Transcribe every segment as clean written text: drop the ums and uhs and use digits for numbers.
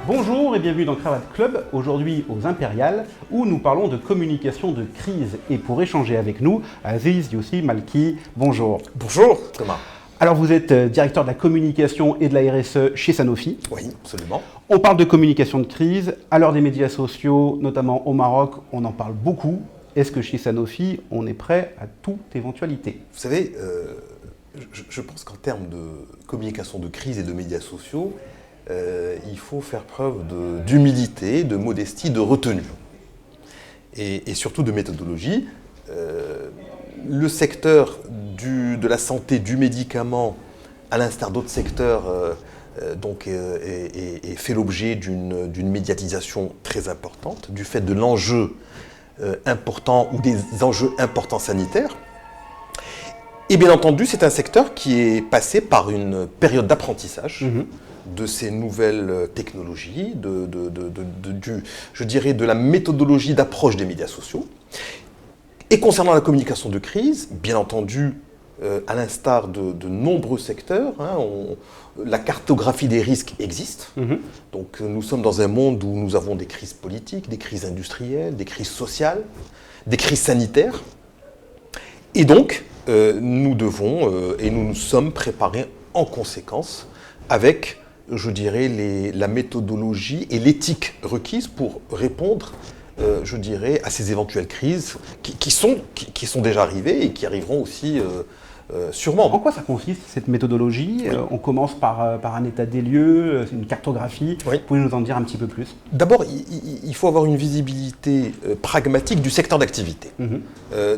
Bonjour et bienvenue dans Cravate Club, aujourd'hui aux Impériales, où nous parlons de communication de crise. Et pour échanger avec nous, Aziz Youssi Malki, bonjour. Bonjour Thomas. Alors vous êtes directeur de la communication et de la RSE chez Sanofi. Oui, absolument. On parle de communication de crise, à l'heure des médias sociaux, notamment au Maroc, on en parle beaucoup. Est-ce que chez Sanofi, on est prêt à toute éventualité? Vous savez, je pense qu'en termes de communication de crise et de médias sociaux, il faut faire preuve d'humilité, de modestie, de retenue. Et surtout de méthodologie. Le secteur de la santé, du médicament, à l'instar d'autres secteurs, fait l'objet d'une médiatisation très importante, du fait de l'enjeu important ou des enjeux importants sanitaires. Et bien entendu, c'est un secteur qui est passé par une période d'apprentissage de ces nouvelles technologies, je dirais de la méthodologie d'approche des médias sociaux. Et concernant la communication de crise, bien entendu, à l'instar de nombreux secteurs, la cartographie des risques existe. Donc nous sommes dans un monde où nous avons des crises politiques, des crises industrielles, des crises sociales, des crises sanitaires. Et donc, nous devons et nous nous sommes préparés en conséquence avec, je dirais, la méthodologie et l'éthique requises pour répondre, je dirais, à ces éventuelles crises qui sont déjà arrivées et qui arriveront aussi sûrement. En quoi ça consiste, cette méthodologie? On commence par un état des lieux, une cartographie. Oui. Vous pouvez nous en dire un petit peu plus? D'abord, il faut avoir une visibilité pragmatique du secteur d'activité.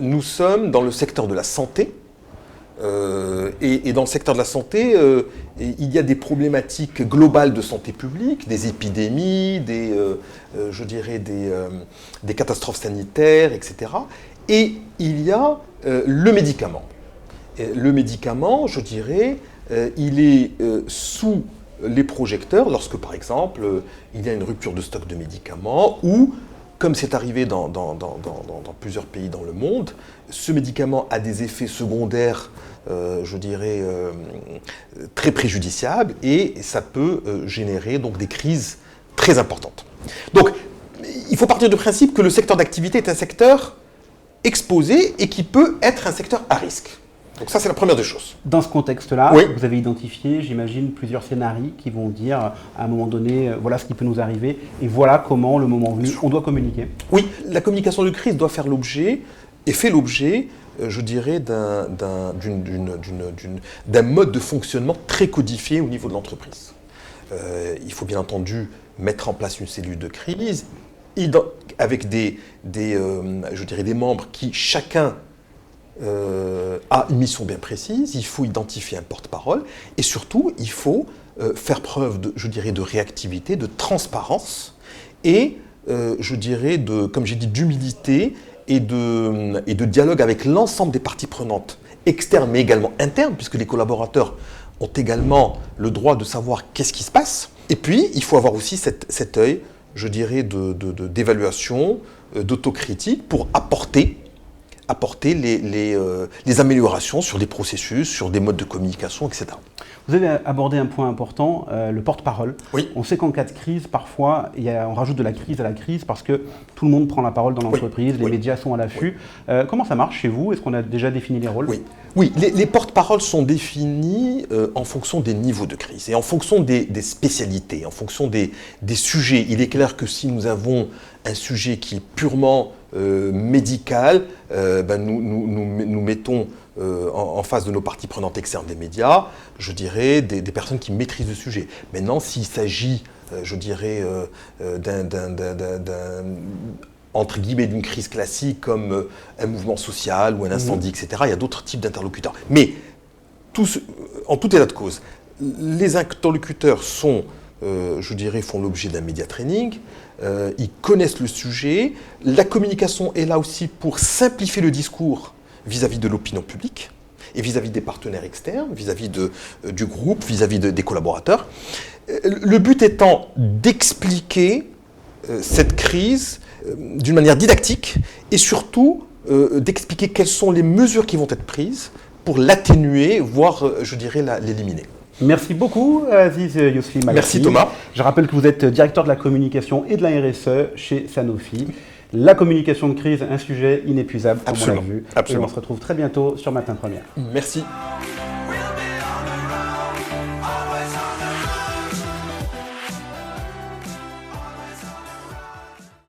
Nous sommes dans le secteur de la santé. Et dans le secteur de la santé, il y a des problématiques globales de santé publique, des épidémies, des catastrophes sanitaires, etc. Et il y a le médicament. Le médicament, je dirais, il est sous les projecteurs lorsque, par exemple, il y a une rupture de stock de médicaments ou, comme c'est arrivé dans plusieurs pays dans le monde, ce médicament a des effets secondaires, je dirais, très préjudiciables et ça peut générer donc des crises très importantes. Donc, il faut partir du principe que le secteur d'activité est un secteur exposé et qui peut être un secteur à risque. Donc ça, c'est la première des choses. Dans ce contexte-là, oui. Vous avez identifié, j'imagine, plusieurs scénarios qui vont dire, à un moment donné, voilà ce qui peut nous arriver, et voilà comment, le moment venu, on doit communiquer. Oui, la communication de crise doit faire l'objet, et fait l'objet, je dirais, d'un mode de fonctionnement très codifié au niveau de l'entreprise. Il faut bien entendu mettre en place une cellule de crise, avec des membres qui, chacun, a une mission bien précise, il faut identifier un porte-parole et surtout il faut faire preuve de réactivité, de transparence et comme j'ai dit, d'humilité et de dialogue avec l'ensemble des parties prenantes, externes mais également internes, puisque les collaborateurs ont également le droit de savoir qu'est-ce qui se passe. Et puis il faut avoir aussi cet œil, je dirais, d'évaluation, d'autocritique pour apporter les améliorations sur des processus, sur des modes de communication, etc. Vous avez abordé un point important, le porte-parole. Oui. On sait qu'en cas de crise, parfois, on rajoute de la crise à la crise parce que tout le monde prend la parole dans l'entreprise, les médias sont à l'affût. Comment ça marche chez vous? Est-ce qu'on a déjà défini les rôles? Oui, les porte-paroles sont définis en fonction des niveaux de crise et en fonction des spécialités, en fonction des sujets. Il est clair que si nous avons un sujet qui est purement médical, nous mettons en face de nos parties prenantes externes des médias, je dirais, des personnes qui maîtrisent le sujet. Maintenant, s'il s'agit, entre guillemets, d'une crise classique comme un mouvement social ou un incendie, etc., il y a d'autres types d'interlocuteurs. Mais en tout état de cause, les interlocuteurs font l'objet d'un média training, ils connaissent le sujet, la communication est là aussi pour simplifier le discours vis-à-vis de l'opinion publique et vis-à-vis des partenaires externes, vis-à-vis du groupe, vis-à-vis des collaborateurs. Le but étant d'expliquer cette crise d'une manière didactique et surtout d'expliquer quelles sont les mesures qui vont être prises pour l'atténuer, voire, l'éliminer. Merci beaucoup, Aziz Yousfi Malaki. Merci Thomas. Je rappelle que vous êtes directeur de la communication et de la RSE chez Sanofi. La communication de crise, un sujet inépuisable, comme on l'a vu. Absolument. Et on se retrouve très bientôt sur Matin Première. Merci.